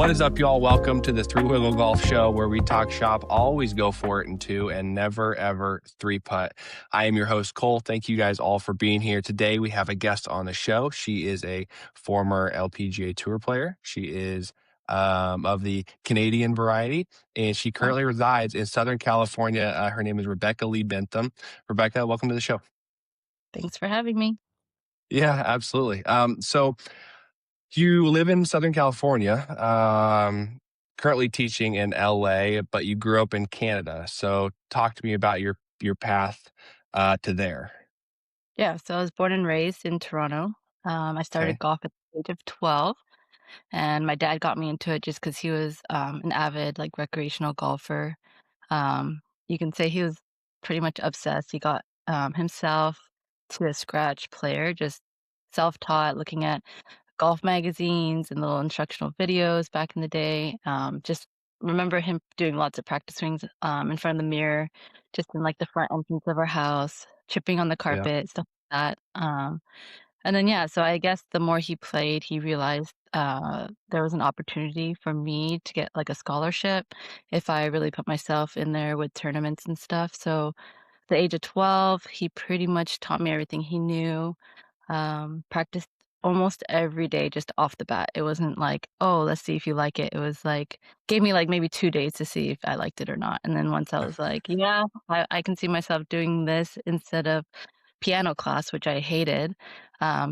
What is up, y'all? Welcome to the Three Wiggle Golf Show, where we talk shop, always go for it in two, and never, ever three putt. I am your host, Cole. Thank you guys all for being here. Today, we have a guest on the show. She is a former LPGA Tour player. She is of the Canadian variety, and she Oh, currently resides in Southern California. Her name is Rebecca Lee Bentham. Rebecca, welcome to the show. thanks for having me. Yeah, absolutely. So you live in Southern California, currently teaching in LA, but you grew up in Canada. So talk to me about your path to there. Yeah, so I was born and raised in Toronto. I started Okay. golf at the age of 12, and my dad got me into it just because he was an avid, like, recreational golfer. You can say he was pretty much obsessed. He got himself to a scratch player, just self-taught, looking at golf magazines and little instructional videos back in the day. Just remember him doing lots of practice swings in front of the mirror, just in like the front entrance of our house, chipping on the Yeah. carpet, stuff like that. And then yeah, so I guess the more he played, he realized there was an opportunity for me to get like a scholarship if I really put myself in there with tournaments and stuff. So at the age of 12, he pretty much taught me everything he knew. Practiced almost every day just off the bat. It wasn't like, "Oh, let's see if you like it." It was like gave me, like, maybe 2 days to see if I liked it or not, and then once I was like, "Yeah, I can see myself doing this instead of piano class," which I hated,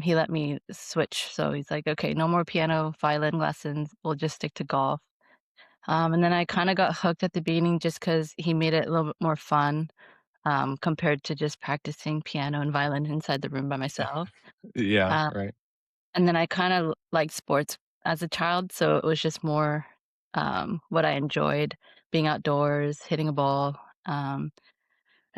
he let me switch. So he's like, "Okay, no more piano, violin lessons. We'll just stick to golf." And then I kinda got hooked at the beginning just because he made it a little bit more fun, compared to just practicing piano and violin inside the room by myself. Yeah. Um Right. and then I kinda liked sports as a child, so it was just more, what I enjoyed, being outdoors, hitting a ball, and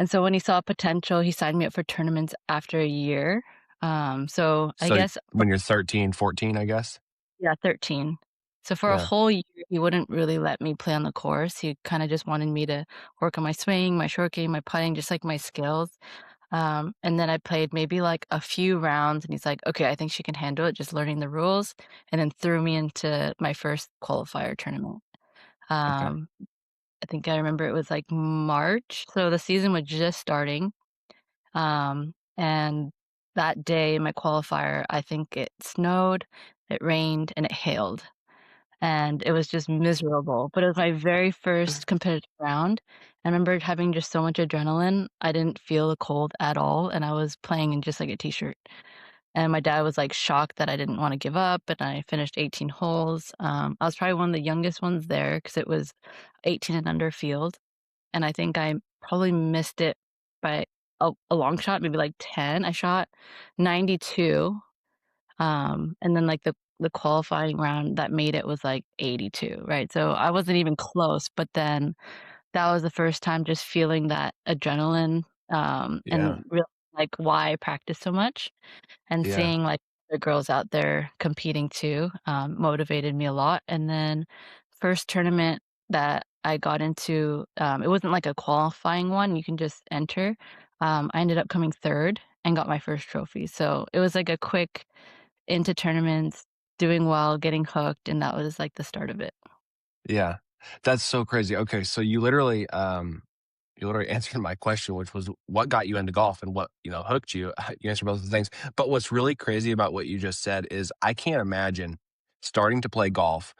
so when he saw potential, he signed me up for tournaments after a year. So I So guess when you're 13, 14, I guess. yeah, 13. So for a Yeah. whole year, he wouldn't really let me play on the course. He kinda just wanted me to work on my swing, my short game, my putting, just, like, my skills. And then I played maybe like a few rounds, and he's like, "Okay, I think she can handle it, just learning the rules," and then threw me into my first qualifier tournament. Okay. Um, I think I remember it was like March, so the season was just starting. And that day in my qualifier, I think it snowed, it rained, and it hailed, and it was just miserable, but it was my very first competitive round. I remember having just so much adrenaline, I didn't feel the cold at all, and I was playing in just, like, a t-shirt, and my dad was, like, shocked that I didn't wanna give up, and I finished 18 holes. I was probably one of the youngest ones there because it was 18 and under field, and I think I probably missed it by a long shot, maybe, like, 10. I shot 92. And then, like, the qualifying round that made it was, like, 82, right? So I wasn't even close, but then that was the first time just feeling that adrenaline, Yeah. and really, like, why I practice so much, and Yeah. seeing, like, the girls out there competing too, motivated me a lot. And then first tournament that I got into, it wasn't like a qualifying one, you can just enter. I ended up coming 3rd and got my first trophy. So it was, like, a quick into tournaments, doing well, getting hooked, and that was, like, the start of it. Yeah. That's so crazy. Okay, so you literally answered my question, which was what got you into golf and what, hooked you. You answered both of the things. But what's really crazy about what you just said is I can't imagine starting to play golf,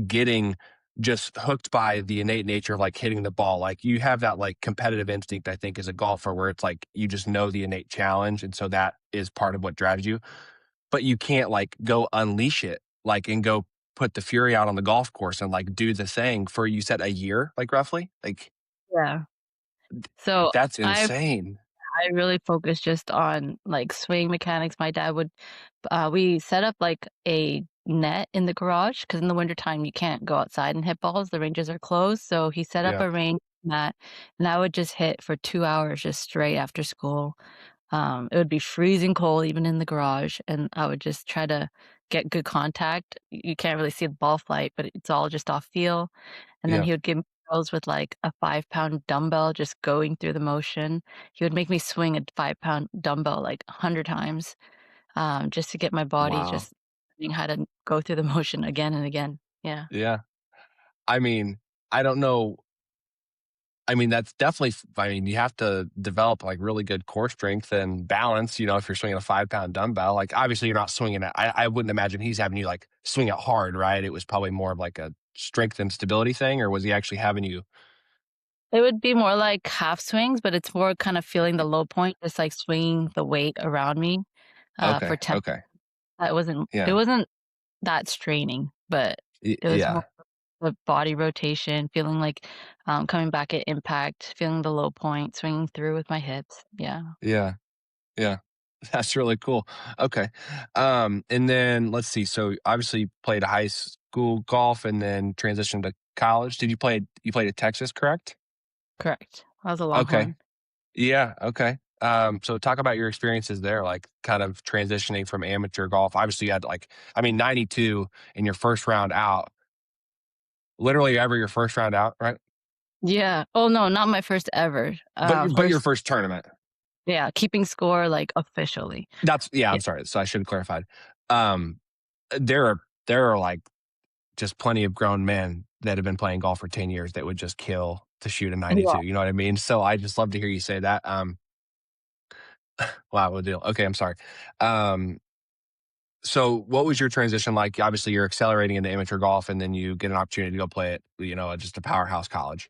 getting just hooked by the innate nature of like hitting the ball. Like you have that like competitive instinct, I think, as a golfer where it's like you just know the innate challenge. And so that is part of what drives you. But you can't like go unleash it, like and go put the fury out on the golf course and like do the thing for you said a year, like roughly? Like Yeah. So that's I insane. I really focused just on, like, swing mechanics. My dad would we set up, like, a net in the garage because in the wintertime, you can't go outside and hit balls, the ranges are closed, so he set up Yeah. a range mat, and I would just hit for 2 hours just straight after school. It would be freezing cold even in the garage, and I would just try to get good contact. You can't really see the ball flight, but it's all just off feel, and then Yeah. he would give me drills with, like, a 5-pound dumbbell just going through the motion. He would make me swing a 5-pound dumbbell, like, 100 times, just to get my body Wow. just learning how to go through the motion again and again. Yeah. Yeah. I mean, I don't know. I mean, that's definitely I mean, you have to develop, like, really good core strength and balance, if you're swinging a 5-pound dumbbell. Like, obviously, you're not swinging it I wouldn't imagine he's having you, like, swing it hard, right? It was probably more of, like, a strength and stability thing, or was he actually having you It would be more like half swings, but it's more kind of feeling the low point, just, like, swinging the weight around me, for Okay, 10. okay. It Yeah. wasn't that straining, but it was more Yeah. the body rotation, feeling like, coming back at impact, feeling the low point, swinging through with my hips. Yeah. Yeah. Yeah. That's really cool. Okay. And then let's see. So obviously you played high school golf and then transitioned to college. You played at Texas, correct? Correct. I was a Okay. Longhorn. Yeah. Okay. So talk about your experiences there, like kind of transitioning from amateur golf. Obviously you had like, I mean, 92 in your first round out, literally ever your first round out, right? Yeah. Oh, no, not my first ever. But your First first tournament. yeah, keeping score, like, officially. Yeah, Yeah. I'm sorry. So I should have clarified. Um, there are like just plenty of grown men that have been playing golf for 10 years that would just kill to shoot a Yeah. 92, you know what I mean? So I just love to hear you say that. Wow, what a deal. Okay, I'm sorry. Um, so what was your transition like? Obviously, you're accelerating into amateur golf, and then you get an opportunity to go play at, just a powerhouse college.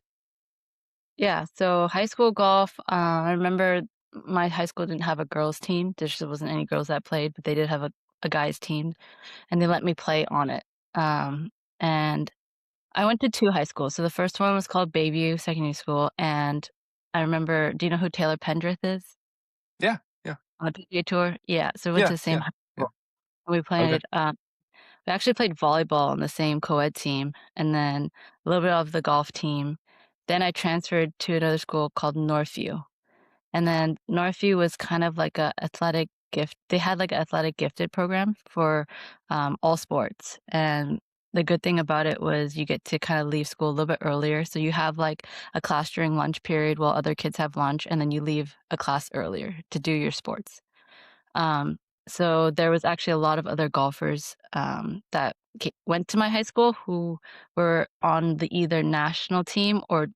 Yeah, so high school golf, I remember my high school didn't have a girls' team. There just wasn't any girls that played, but they did have a guys' team, and they let me play on it. Um, and I went to 2 high schools. So the first one was called Bayview Secondary School, and I remember do you know who Taylor Pendrith is Yeah, yeah, on the PGA Tour? Yeah, so we went to yeah, the same yeah, high yeah. school. We Okay, played, we actually played volleyball on the same co-ed team, and then a little bit of the golf team. Then I transferred to another school called Northview. And then Northview was kind of like a athletic gift they had, like, an athletic gifted program for, all sports, and the good thing about it was you get to kinda leave school a little bit earlier, so you have, like, a class during lunch period while other kids have lunch, and then you leave a class earlier to do your sports. Um, so there was actually a lot of other golfers, that went to my high school who were on the either national team or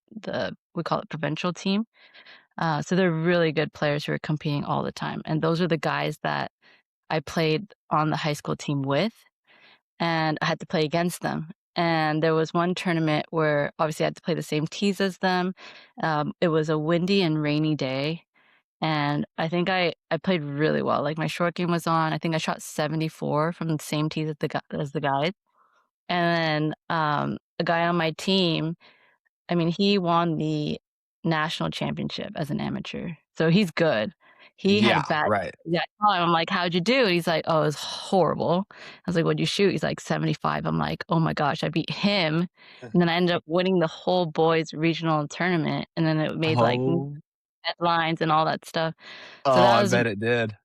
we call it provincial team. So they're really good players who are competing all the time, and those are the guys that I played on the high school team with, and I had to play against them. And there was one tournament where obviously I had to play the same tees as them. It was a windy and rainy day, and I think I played really well. Like, my short game was on. I think I shot 74 from the same tees as the guys. And then a guy on my team, I mean, he won the national championship as an amateur, so he's good. He had a yeah, bad right. yeah, I saw him, I'm like, "How'd you do?" And he's like, "Oh, it was horrible." I was like, "What'd you shoot?" He's like, "75." I'm like, "Oh my gosh, I beat him." And then I ended up winning the whole boys regional tournament, and then it made, like, Oh, headlines and all that stuff. So oh, that I was bet it did.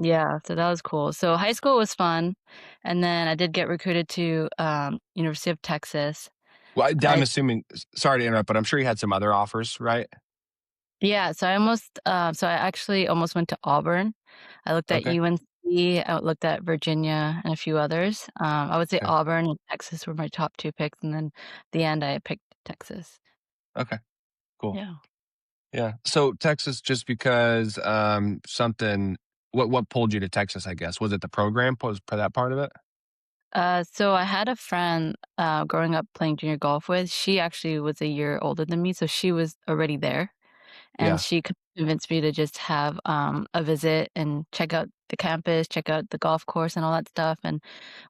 yeah, so that was cool. So high school was fun, and then I did get recruited to, University of Texas. Well, I'm I assuming. Sorry to interrupt, but I'm sure you had some other offers, right? Yeah, so I actually almost went to Auburn. I looked at Okay. UNC, I looked at Virginia and a few others. I would say Okay. Auburn and Texas were my top 2 picks, and then the end I picked Texas. Okay. Cool. Yeah. Yeah. So Texas, just because something. What pulled you to Texas? I guess was it the program? Was that part of it? So I had a friend, growing up playing junior golf with. She actually was a year older than me, so she was already there. And Yeah. she convinced me to just have, a visit and check out the campus, check out the golf course and all that stuff, and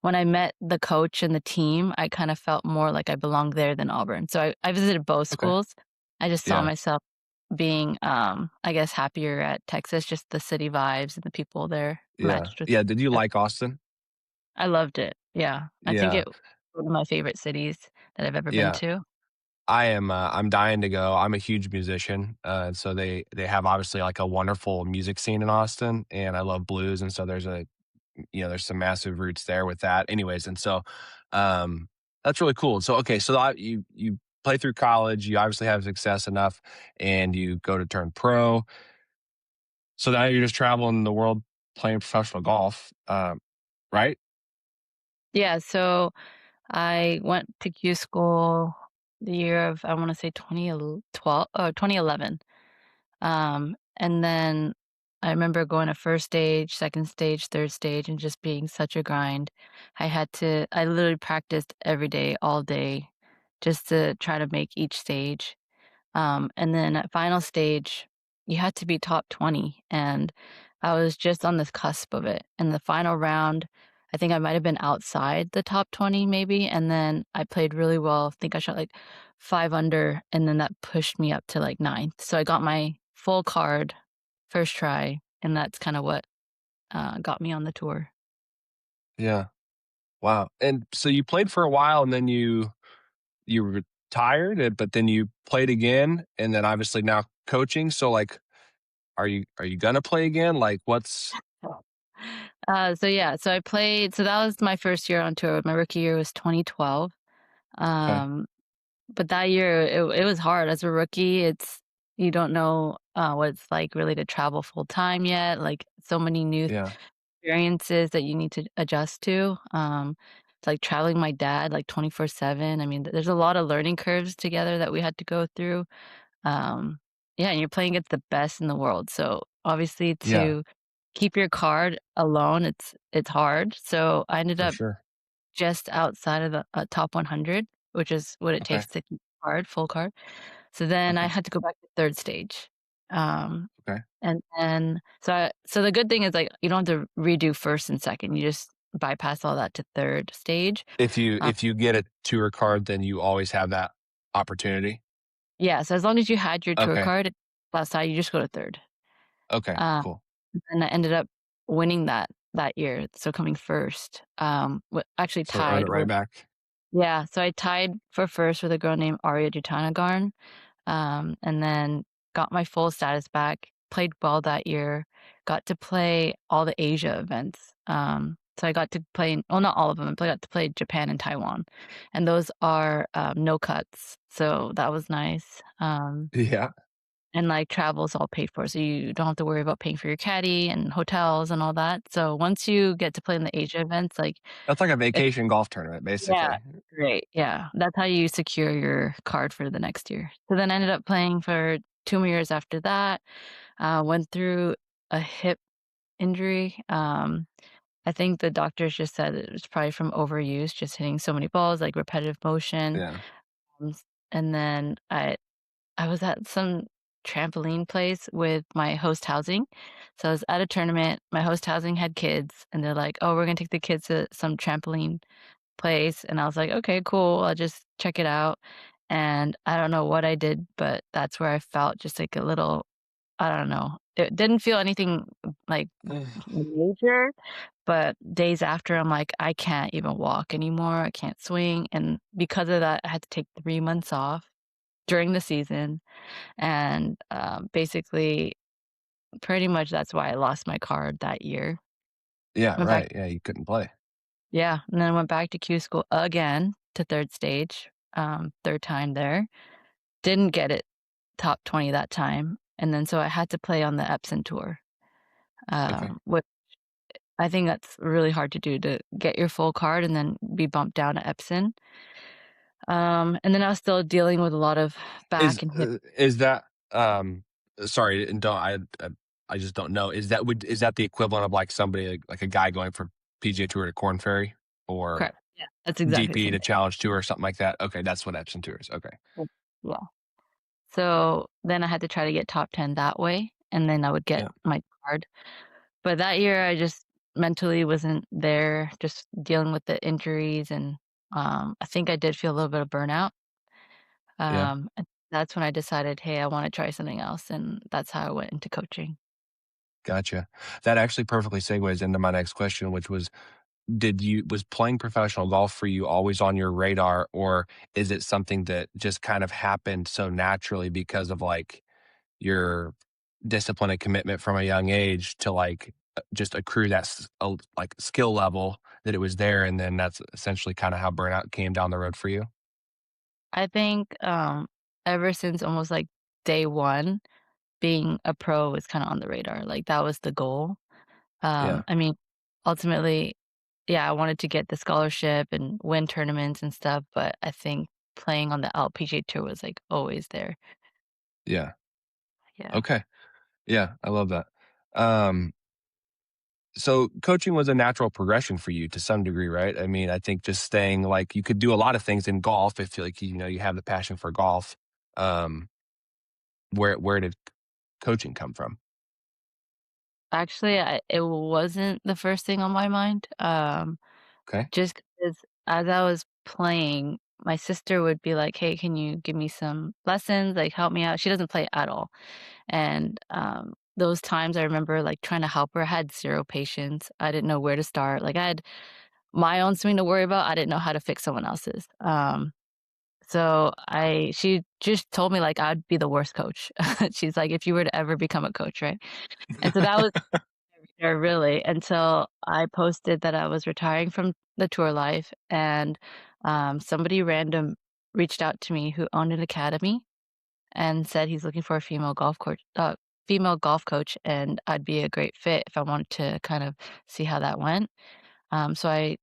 when I met the coach and the team, I kind of felt more like I belonged there than Auburn. So I visited both Okay. schools. I just saw Yeah. myself being, I guess, happier at Texas, just the city vibes and the people there Yeah. matched with Yeah. Did you uh, like Austin? I loved it, yeah. I think Yeah. it one of my favorite cities that I've ever been Yeah. to. I'm dying to go. I'm a huge musician, and so they have obviously like a wonderful music scene in Austin, and I love blues, and so there's some massive roots there with that. Anyways, and so um, that's really cool. So okay, so you play through college, you obviously have success enough, and you go to turn pro. So now you're just traveling the world playing professional golf, right? Yeah, so I went to Q school the year of, I wanna say 2011. And then I remember going to 1st stage, 2nd stage, 3rd stage, and just being such a grind. I literally practiced every day, all day, just to try to make each stage. And then at final stage, you had to be top 20, and I was just on the cusp of it. In the final round, I think I might have been outside the top 20 maybe, and then I played really well. I think I shot like 5 under, and then that pushed me up to like ninth. So I got my full card first try, and that's kind of what got me on the tour. Yeah. Wow. And so you played for a while and then you retired, but then you played again and then obviously now coaching. So like are you gonna play again? Like what's So yeah, so I played. So that was my first year on tour. My rookie year was 2012. okay. Um, But that year, it was hard as a rookie, you don't know, what it's like really to travel full time yet, like, so many new Yeah. experiences that you need to adjust to, it's like traveling my dad, like, 24/7. I mean, there's a lot of learning curves together that we had to go through, um, yeah, and you're playing against the best in the world, so, obviously, Yeah, to keep your card alone, it's hard, so I ended for up sure. just outside of the, top 100, which is what it Okay. takes to keep card, full card. So then I Okay. had to go back to 3rd stage. Um, Okay. and then so the good thing is, like, you don't have to redo 1st and 2nd, you just bypass all that to 3rd stage. Um, If you get a tour card, then you always have that opportunity? yeah, so as long as you had your tour Okay. card outside, you just go to 3rd. Okay, Uh, cool. and I ended up winning that year, so coming 1st, actually So earn it tied right with, back. yeah, so I tied for 1st with a girl named Arya Jutanagarn. And then got my full status back, played well that year, got to play all the Asia events. So I got to play in, well, not all of them, but I got to play Japan and Taiwan, and those are, no cuts, so that was nice. Yeah. And, like, travel's all paid for, so you don't have to worry about paying for your caddy and hotels and all that. So once you get to play in the Asia events, like, That's like a it, vacation golf tournament, yeah, basically. great, yeah. That's how you secure your card for the next year. So then I ended up playing for 2 more years after that, went through a hip injury. I think the doctors just said it was probably from overuse, just hitting so many balls, like repetitive motion. Yeah. S And then I was at some trampoline place with my host housing. So I was at a tournament, my host housing had kids, and they're like, "Oh, we're gonna take the kids to some trampoline place," and I was like, "Okay, cool, I'll just check it out," and I don't know what I did, but that's where I felt just, like, a little, I don't know, it didn't feel anything, like, major, but days after, I'm like, "I can't even walk anymore, I can't swing," and because of that, I had to take 3 months off during the season, and, basically, pretty much that's why I lost my card that year. Yeah, Went back, right, yeah, you couldn't play. yeah, and then went back to Q school again to 3rd stage, 3rd time there. Didn't get it top 20 that time, and then so I had to play on the Epson tour, Okay. which I think that's really hard to do, to get your full card and then be bumped down to Epson. And then I was still dealing with a lot of back and hip. Is that, sorry, and don't I just don't know. Is that the equivalent of, like, somebody like a guy going from PGA Tour to Korn Ferry or Correct, yeah, that's exactly the DP same to thing. Challenge Tour or something like that? Okay, that's what Epson Tour is, okay. Mm, yeah. So, then I had to try to get top 10 that way, and then I would get Yeah, my card. But that year, I just mentally wasn't there, just dealing with the injuries, and, I think I did feel a little bit of burnout. yeah, And that's when I decided, "Hey, I wanna try something else," and that's how I went into coaching. gotcha. That actually perfectly segues into my next question, which was, was playing professional golf for you always on your radar, or is it something that just kind of happened so naturally because of, like, your discipline and commitment from a young age to, like, just accrue that like, skill level that it was there, and then that's essentially kinda how burnout came down the road for you? I think, ever since almost, like, day 1, being a pro was kinda on the radar, like, that was the goal. Yeah, I mean, ultimately, yeah, I wanted to get the scholarship and win tournaments and stuff, but I think playing on the LPGA tour was, like, always there. Yeah. Yeah. Okay. Yeah, I love that. Um, so coaching was a natural progression for you to some degree, right? I mean, I think just staying like you could do a lot of things in golf if like you know you have the passion for golf. Um, where did coaching come from? Actually, it wasn't the first thing on my mind, Okay. just 'cause as I was playing, my sister would be like, "Hey, can you give me some lessons? Like, help me out." She doesn't play at all, and, those times I remember, like, trying to help her, I had 0 patience. I didn't know where to start. Like, I had my own swing to worry about, I didn't know how to fix someone else's. So I she just told me, like, I'd be the worst coach. She's like, "If you were to ever become a coach," right? And so that was there really until I posted that I was retiring from the tour life, and, somebody random reached out to me who owned an academy and said he's looking for a female golf coach, and I'd be a great fit if I wanted to kind of see how that went. So I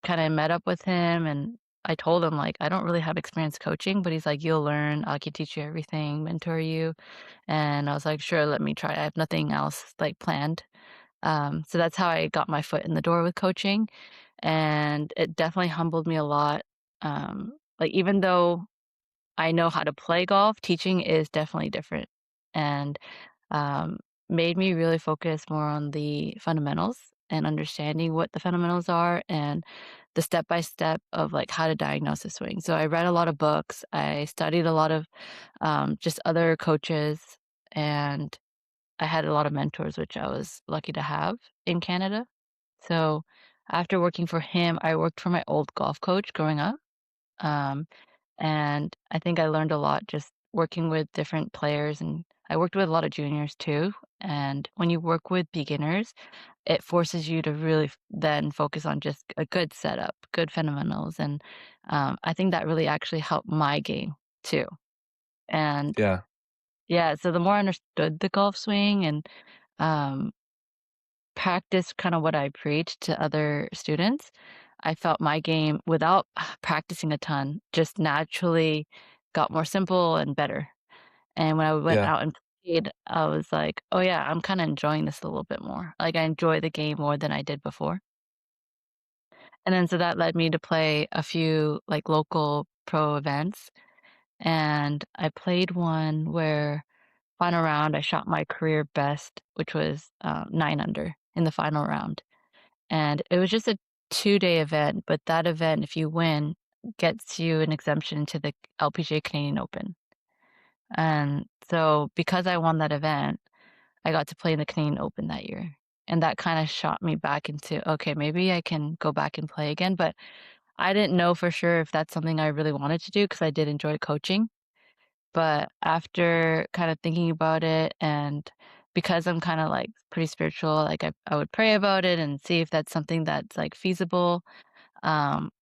kinda met up with him, and I told him, like, "I don't really have experience coaching," but he's like, "You'll learn. I can teach you everything, mentor you." And I was like, "Sure, let me try." I have nothing else, like, planned. So that's how I got my foot in the door with coaching, and it definitely humbled me a lot. Like, even though I know how to play golf, teaching is definitely different, and, um, made me really focus more on the fundamentals and understanding what the fundamentals are and the step by step of, like, how to diagnose a swing. So I read a lot of books, I studied a lot of, just other coaches, and I had a lot of mentors, which I was lucky to have in Canada. So after working for him, I worked for my old golf coach growing up. Um, and I think I learned a lot just working with different players, and I worked with a lot of juniors too. And when you work with beginners, it forces you to really then focus on just a good setup, good fundamentals. And I think that really actually helped my game too. And Yeah. yeah, so the more I understood the golf swing and um, practiced kind of what I preached to other students, I felt my game, without practicing a ton, just naturally got more simple and better. And when I went Yeah. out and played, I was like, "Oh, yeah, I'm kinda enjoying this a little bit more." Like, I enjoy the game more than I did before. And then so that led me to play a few, like, local pro events, and I played one where final round, I shot my career best, which was, 9 under in the final round. And it was just a 2-day event, but that event, if you win, gets you an exemption to the LPGA Canadian Open. And so because I won that event, I got to play in the Canadian Open that year. And that kinda shot me back into, "Okay, maybe I can go back and play again," but I didn't know for sure if that's something I really wanted to do because I did enjoy coaching. But after kinda thinking about it, and because I'm kinda, like, pretty spiritual, like, I would pray about it and see if that's something that's, like, feasible.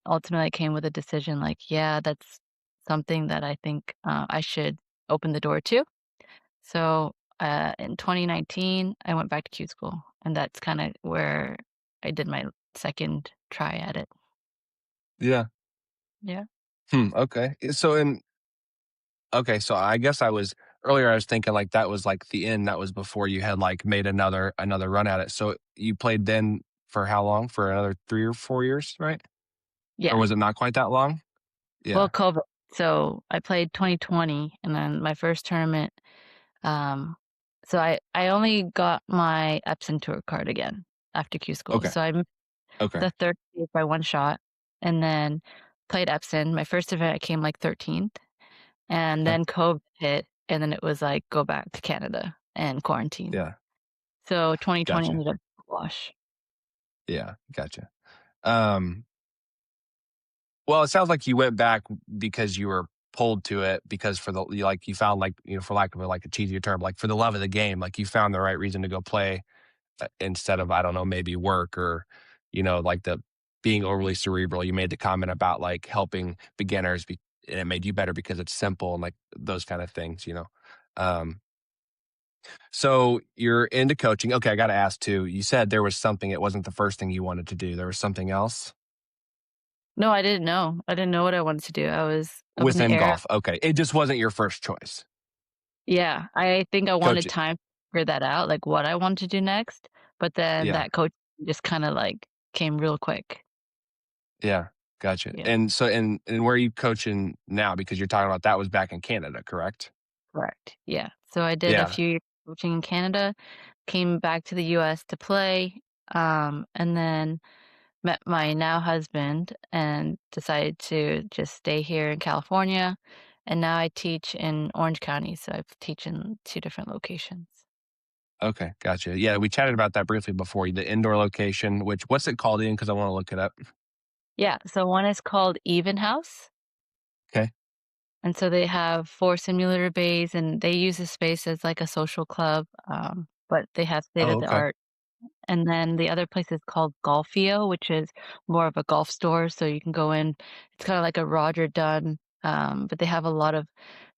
Ultimately, I came with a decision like, yeah, that's something that I think, I should open the door to. So, in 2019, I went back to Q school, and that's kinda where I did my second try at it. Yeah. Yeah. Okay. So I guess I was earlier I was thinking like that was like the end, that was before you had like made another run at it. So you played then for how long? For another 3 or 4 years, right? Or Yeah. was it not quite that long? Well, Yeah. COVID. So, I played 2020, and then my first tournament, um so I only got my Epson Tour card again after Q school. Okay. So I Okay. the 3rd place by 1 shot, and then played Epson. My first event, I came, like, 13th, and Okay. then COVID hit, and then it was like, "Go back to Canada and quarantine." Yeah. So 2020 Gotcha. ended up a wash. Yeah. Gotcha. Um, well, it sounds like you went back because you were pulled to it because for the you like you found like, you know, for lack of a like a cheesier term, like for the love of the game, like you found the right reason to go play instead of I don't know maybe work or you know like the being overly cerebral. You made the comment about like helping beginners and it made you better because it's simple and like those kind of things. You know, um, So you're into coaching. Okay, I gotta ask too. You said there was something, it wasn't the first thing you wanted to do. There was something else? No, I didn't know. I didn't know what I wanted to do. I was up in the Within air. golf. Okay. It just wasn't your first choice. Yeah, I think I wanted Coaching. time to figure that out, like, what I want to do next, but then Yeah. that coach just kinda, like, came real quick. Yeah. Gotcha. Yeah, And where are you coaching now? Because you're talking about that was back in Canada, correct? correct. Yeah. So I did a Yeah. few years coaching in Canada, came back to the US to play, and then met my now husband and decided to just stay here in California, and now I teach in Orange County, so I teach in 2 different locations. Okay. Gotcha. Yeah. We chatted about that briefly before the indoor location, which what's it called in? Because I want to look it up. Yeah, so one is called Even House, Okay. and so they have 4 simulator bays, and they use the space as, like, a social club, but they have state Oh, of the okay. art. And then the other place is called Golfio, which is more of a golf store, so you can go in. It's kinda like a Roger Dunn, but they have a lot of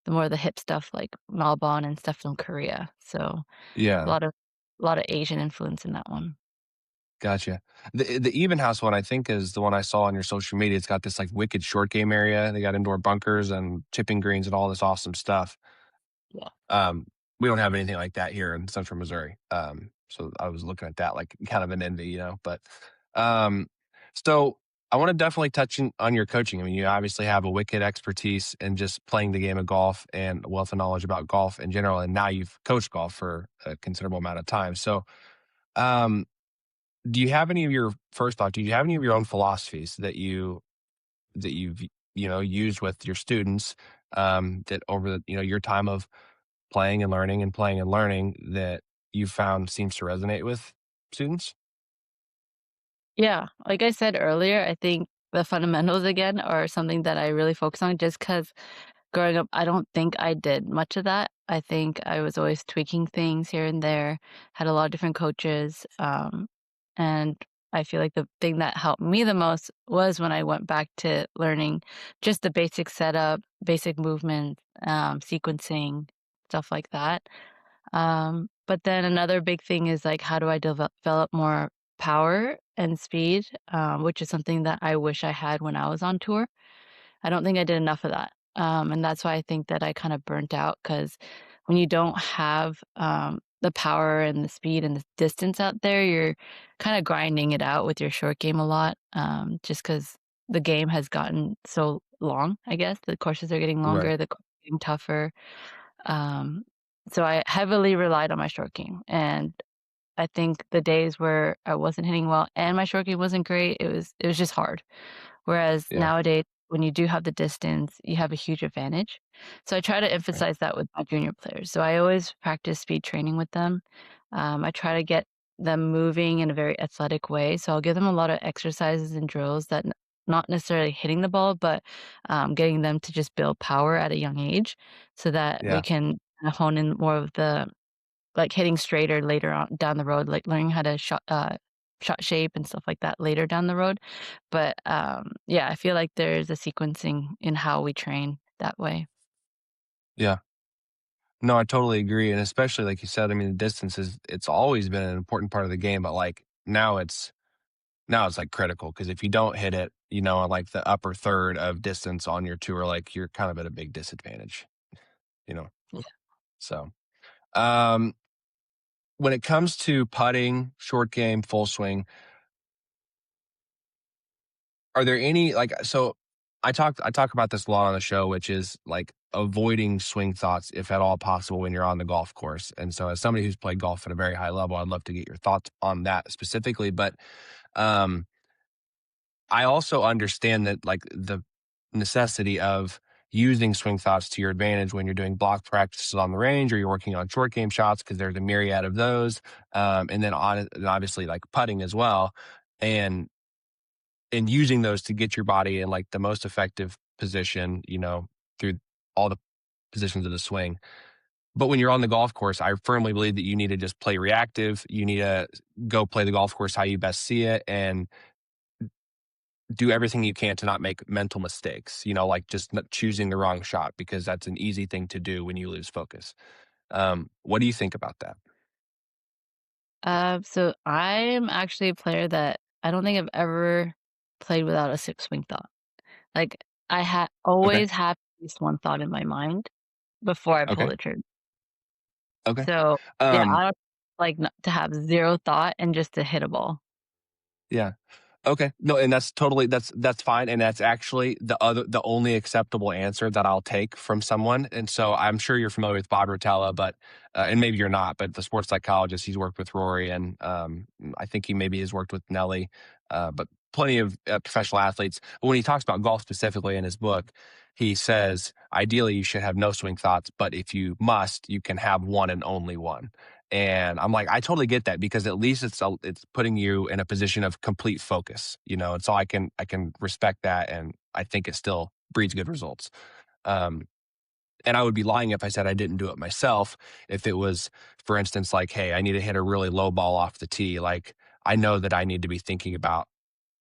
the more of the hip stuff like Malbon and stuff from Korea. So a Yeah. lot of a lot of Asian influence in that one. Gotcha. The Even House one, I think, is the one I saw on your social media. It's got this like wicked short game area. They got indoor bunkers and chipping greens and all this awesome stuff. Yeah. Um, we don't have anything like that here in Central Missouri. So I was looking at that like kind of an envy, you know. But um, so I want to definitely touch on your coaching. I mean, you obviously have a wicked expertise in just playing the game of golf and a wealth of knowledge about golf in general. And now you've coached golf for a considerable amount of time. So um, do you have any of your first thought? Do you have any of your own philosophies that you've used with your students that over your time of playing and learning that you found seems to resonate with students? Yeah, like I said earlier, I think the fundamentals again are something that I really focus on just because. Growing up, I don't think I did much of that. I think I was always tweaking things here and there, had a lot of different coaches, and I feel like the thing that helped me the most was when I went back to learning just the basic setup, basic movement, sequencing, stuff like that. But then another big thing is like, how do I develop more power and speed, which is something that I wish I had when I was on tour. I don't think I did enough of that. And that's why I think that I kind of burnt out because when you don't have the power and the speed and the distance out there, you're kind of grinding it out with your short game a lot just because the game has gotten so long, I guess. The courses are getting Right. longer, the course is getting tougher. Um, so I heavily relied on my short game. And I think the days where I wasn't hitting well and my short game wasn't great, it was just hard. Whereas Yeah. nowadays, when you do have the distance, you have a huge advantage. So I try to Right. emphasize that with my junior players. So I always practice speed training with them. I try to get them moving in a very athletic way. So I'll give them a lot of exercises and drills that not necessarily hitting the ball, but getting them to just build power at a young age so that we Yeah. can hone in more of the like hitting straighter later on down the road, like learning how to shot shape and stuff like that later down the road. But, yeah, I feel like there's a sequencing in how we train that way. Yeah. No, I totally agree. And especially like you said, I mean, the distance it's always been an important part of the game, but like now it's like critical because if you don't hit it, on like the upper third of distance on your tour, like you're kind of at a big disadvantage, you know. Yeah. So um when it comes to putting, short game, full swing, are there any like so I talk about this a lot on the show, which is like avoiding swing thoughts if at all possible when you're on the golf course. And so as somebody who's played golf at a very high level, I'd love to get your thoughts on that specifically. But um I also understand that like the necessity of using swing thoughts to your advantage when you're doing block practices on the range or you're working on short game shots because there's a myriad of those. And then and obviously like putting as well. And using those to get your body in like the most effective position, through all the positions of the swing. But when you're on the golf course, I firmly believe that you need to just play reactive. You need to go play the golf course how you best see it and do everything you can to not make mental mistakes, like just not choosing the wrong shot because that's an easy thing to do when you lose focus. What do you think about that? So I'm actually a player that I don't think I've ever played without a six swing thought. Like, I Okay. always have at least one thought in my mind before I pull Okay. the trigger. Okay. So, yeah, Um, I don't like to have 0 thought and just to hit a ball. yeah. Okay. No, and that's fine, and that's actually the only acceptable answer that I'll take from someone. And so I'm sure you're familiar with Bob Rotella, but and maybe you're not, but the sports psychologist, he's worked with Rory, and I think he maybe has worked with Nelly, but plenty of professional athletes. But when he talks about golf specifically in his book, he says ideally you should have no swing thoughts, but if you must, you can have one and only one. And I'm like, I totally get that because at least it's putting you in a position of complete focus, you know. And so I can respect that, and I think it still breeds good results. Um, and I would be lying if I said I didn't do it myself. If it was, for instance, like, hey, I need to hit a really low ball off the tee, like I know that I need to be thinking about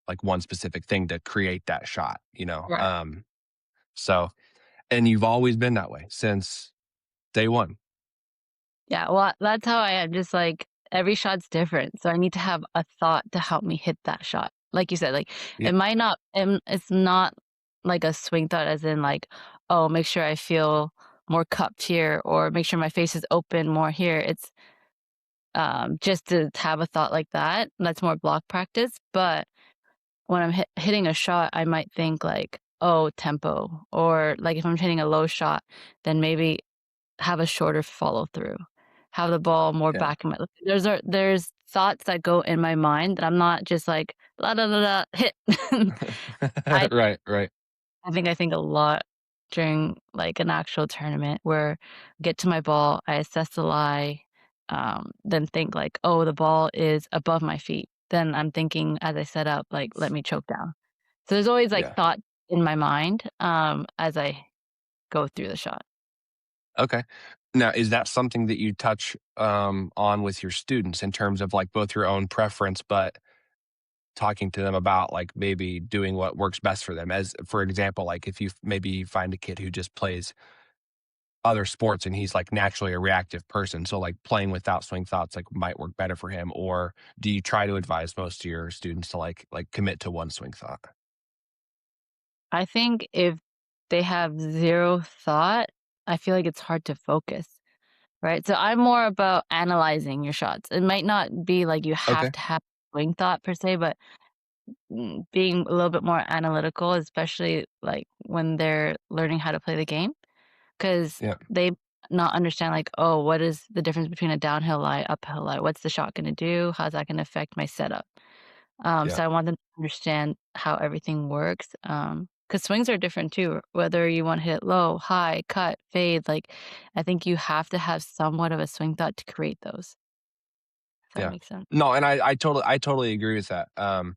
like one specific thing to create that shot, you know. Right. So and you've always been that way since day one. Yeah, well, that's how I am, just, like, every shot's different, so I need to have a thought to help me hit that shot. Like you said, like, Yeah, it might not it's not like a swing thought as in, like, "Oh, make sure I feel more cupped here," or "Make sure my face is open more here." It's, just to have a thought like that, that's more block practice, but when I'm hitting a shot, I might think, like, "Oh, tempo," or, like, if I'm hitting a low shot, then maybe have a shorter follow through, have the ball more yeah. back in my there's thoughts that go in my mind that I'm not just like, "La da da da, hit." I Right, right. I think a lot during, like, an actual tournament where get to my ball, I assess the lie, then think like, "Oh, the ball is above my feet." Then I'm thinking as I set up, like, "Let me choke down." So there's always, like, Yeah. thought in my mind, as I go through the shot. Okay. Now, is that something that you touch on with your students in terms of like both your own preference, but talking to them about like maybe doing what works best for them? As for example, like if you maybe find a kid who just plays other sports and he's like naturally a reactive person, so like playing without swing thoughts like might work better for him, or do you try to advise most of your students to like commit to one swing thought? I think if they have 0 thought, I feel like it's hard to focus, right? So I'm more about analyzing your shots. It might not be like you have Okay. to have swing thought per se, but, being a little bit more analytical, especially, like, when they're learning how to play the game, because Yeah. they not understand, like, "Oh, what is the difference between a downhill lie, uphill lie? What's the shot gonna do? How's that gonna affect my setup?" Yeah. So I want them to understand how everything works, because swings are different too, whether you wanna hit low, high, cut, fade, like, I think you have to have somewhat of a swing thought to create those, if that Yeah. makes sense. No, and I totally agree with that. And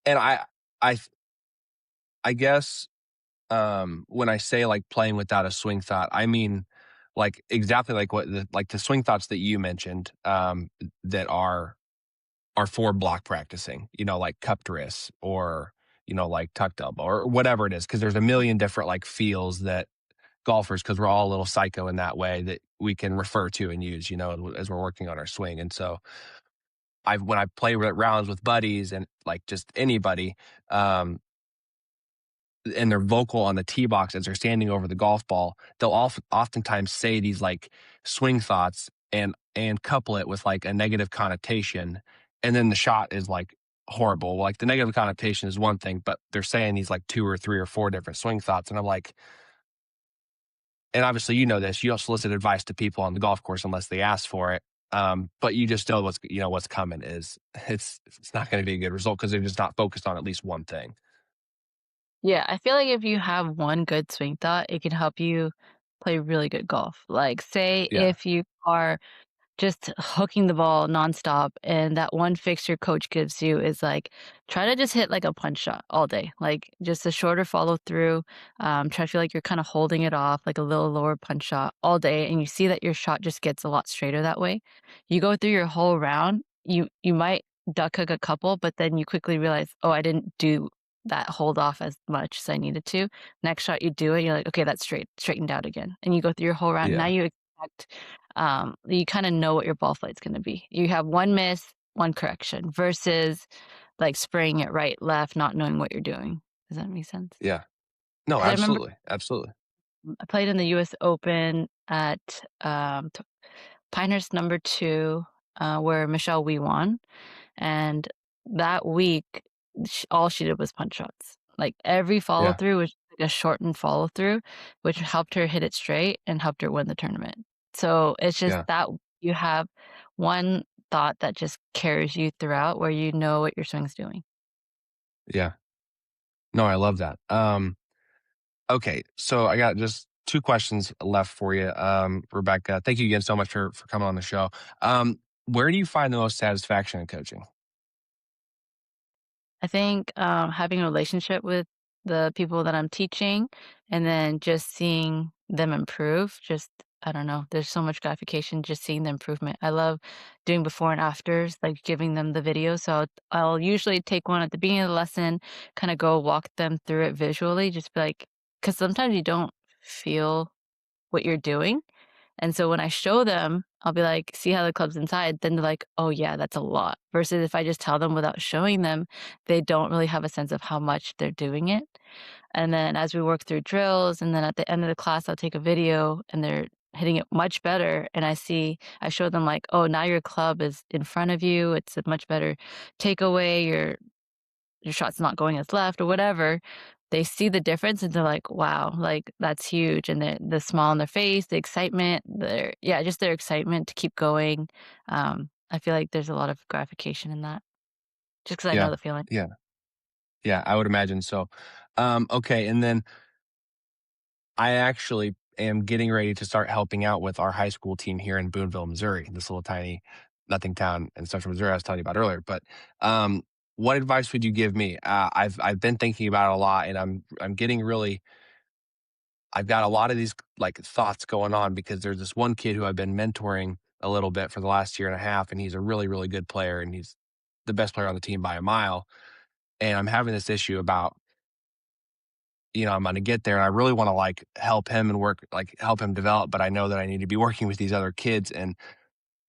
I I guess when I say like playing without a swing thought, I mean like exactly like what the swing thoughts that you mentioned that are for block practicing, you know, like cupped wrists or you know like tucked elbow or whatever it is, because there's a million different like feels that golfers, because we're all a little psycho in that way, that we can refer to and use, you know, as we're working on our swing. And so I when I play rounds with buddies and like just anybody, um, and they're vocal on the tee box as they're standing over the golf ball, they'll oftentimes say these like swing thoughts and couple it with like a negative connotation, and then the shot is like horrible. Like the negative connotation is one thing, but they're saying these like two or three or four different swing thoughts, and I'm like, and obviously you know this, you don't solicit advice to people on the golf course unless they ask for it. But you just know what's coming is it's not going to be a good result because they're just not focused on at least one thing. Yeah, I feel like if you have one good swing thought, it can help you play really good golf. Like, say Yeah, if you are just hooking the ball nonstop, and that one fix your coach gives you is, like, try to just hit, like, a punch shot all day, like, just a shorter follow through, try to feel like you're kinda holding it off, like a little lower punch shot all day, and you see that your shot just gets a lot straighter that way. You go through your whole round, you might duck hook a couple, but then you quickly realize, "Oh, I didn't do that hold off as much as I needed to. Next shot you do it, you're like, "Okay, that's straightened out again." And you go through your whole round. Now Yeah. you expect, you kinda know what your ball flight's gonna be. You have 1 miss, 1 correction versus, like, spraying it right, left, not knowing what you're doing. Does that make sense? Yeah. No, 'Cause I remember absolutely, absolutely. I played in the US Open at, Pinehurst number 2, where Michelle Wie won, and that week, all she did was punch shots. Like, every follow Yeah, through was like a shortened follow through, which helped her hit it straight and helped her win the tournament. So, it's just yeah, that you have one thought that just carries you throughout where you know what your swing's doing. yeah. No, I love that. Okay, so I got just 2 questions left for you, Rebecca. Thank you again so much for coming on the show. Where do you find the most satisfaction in coaching? I think, having a relationship with the people that I'm teaching and then just seeing them improve, just I don't know, there's so much gratification just seeing the improvement. I love doing before and afters, like giving them the video. So I'll usually take one at the beginning of the lesson, kind of go walk them through it visually, just be like, because sometimes you don't feel what you're doing. And so when I show them, I'll be like, "See how the club's inside?" Then they're like, "Oh, yeah, that's a lot." Versus if I just tell them without showing them, they don't really have a sense of how much they're doing it. And then as we work through drills, and then at the end of the class, I'll take a video and they're hitting it much better. And I show them like, "Oh, now your club is in front of you. It's a much better takeaway. Your shot's not going as left or whatever, they see the difference and they're like, "Wow, like, that's huge." And the smile on their face, the excitement, just their excitement to keep going. I feel like there's a lot of gratification in that just because I know Yeah, the feeling. yeah, yeah, I would imagine so. Okay, and then I actually am getting ready to start helping out with our high school team here in Boonville, Missouri, this little tiny nothing town in central Missouri I was telling you about earlier. But um, what advice would you give me? I've been thinking about it a lot, and I'm getting really I've got a lot of these like thoughts going on because there's this one kid who I've been mentoring a little bit for the last year and a half, and he's a really really good player, and he's the best player on the team by a mile. And I'm having this issue about I'm gonna get there and I really wanna, like, help him and help him develop, but I know that I need to be working with these other kids, and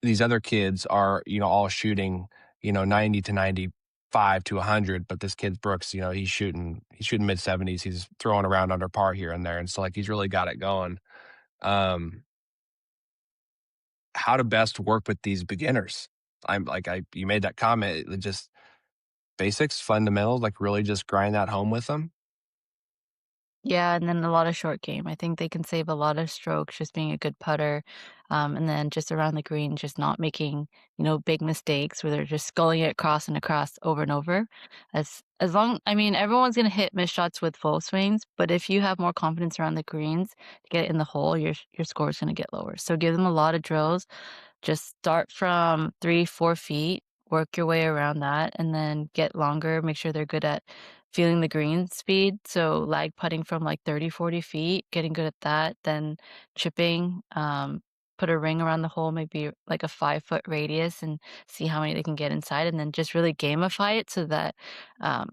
these other kids are, all shooting, 90 to 95 to 100, but this kid Brooks, he's shooting mid-70s, he's throwing around under par here and there, and so, like, he's really got it going. Um, how to best work with these beginners? I'm like, I you made that comment, just basics, fundamentals, like, really just grind that home with them? Yeah, and then a lot of short game. I think they can save a lot of strokes just being a good putter, and then just around the green, just not making, big mistakes where they're just sculling it across and across over and over. As long I mean, everyone's gonna hit missed shots with full swings, but if you have more confidence around the greens to get it in the hole, your score is gonna get lower. So give them a lot of drills, just start from 3, 4 feet, work your way around that, and then get longer, make sure they're good at feeling the green speed, so lag putting from, like, 30, 40 feet, getting good at that, then chipping, put a ring around the hole, maybe, like, a 5-foot radius and see how many they can get inside, and then just really gamify it so that,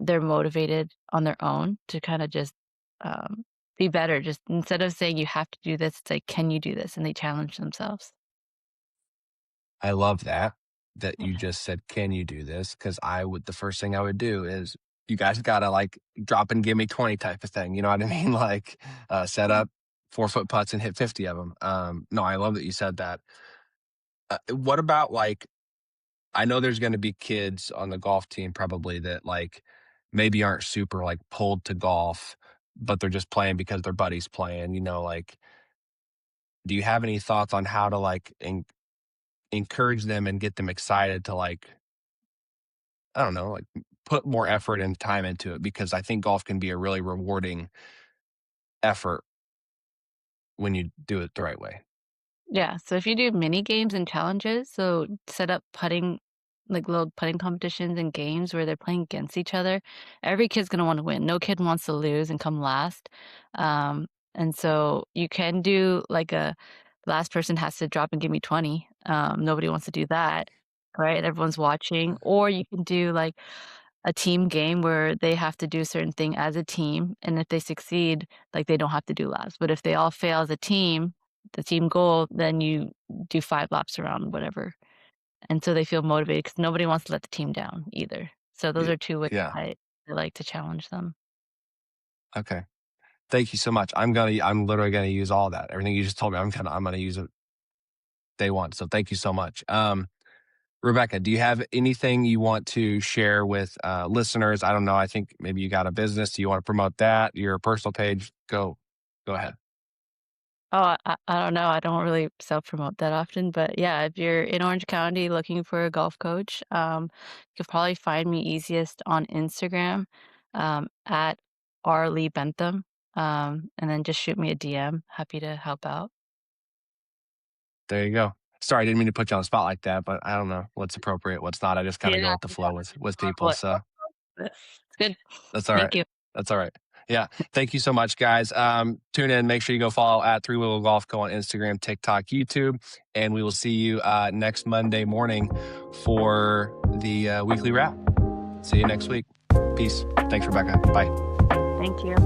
they're motivated on their own to kinda just, um, be better, just instead of saying, "You have to do this," it's like, "Can you do this?" And they challenge themselves. I love that you just said, "Can you do this?" Because the first thing I would do is, "You guys gotta, like, drop and give me 20 type of thing," you know what I mean? Like, set up 4-foot putts and hit 50 of them. No, I love that you said that. What about, like I know there's gonna be kids on the golf team probably that, like, maybe aren't super, like, pulled to golf, but they're just playing because their buddy's playing, like, do you have any thoughts on how to, like, encourage them and get them excited to, like, I don't know, like, put more effort and time into it because I think golf can be a really rewarding effort when you do it the right way. Yeah, so if you do mini games and challenges, so set up putting like little putting competitions and games where they're playing against each other, every kid's gonna wanna win. No kid wants to lose and come last. And so you can do like a last person has to drop and give me 20. Nobody wants to do that, right? Everyone's watching. Or you can do like a team game where they have to do a certain thing as a team, and if they succeed, like, they don't have to do laps, but if they all fail as a team, the team goal, then you do 5 laps around whatever, and so they feel motivated because nobody wants to let the team down either. So those Yeah. are 2 ways Yeah. I like to challenge them. Okay. Thank you so much. I'm literally gonna use all that. Everything you just told me, I'm gonna use it day one. So thank you so much. Rebecca, do you have anything you want to share with listeners? I don't know. I think maybe you got a business. Do you want to promote that? Your personal page? Go ahead. Oh, I don't know, I don't really self-promote that often, but yeah, if you're in Orange County looking for a golf coach, you could probably find me easiest on Instagram, at @rleebentham, and then just shoot me a DM, happy to help out. There you go. Sorry, I didn't mean to put you on the spot like that, but I don't know what's appropriate, what's not. I just kind Yeah, of go with the yeah, flow it's with people. normal, So it's good. that's all right. Thank you. That's all right. Yeah. Thank you so much, guys. Tune in. Make sure you go follow at Three Wheel Golf Co on Instagram, TikTok, YouTube. And we will see you next Monday morning for the weekly wrap. See you next week. Peace. Thanks, Rebecca. Bye. Thank you.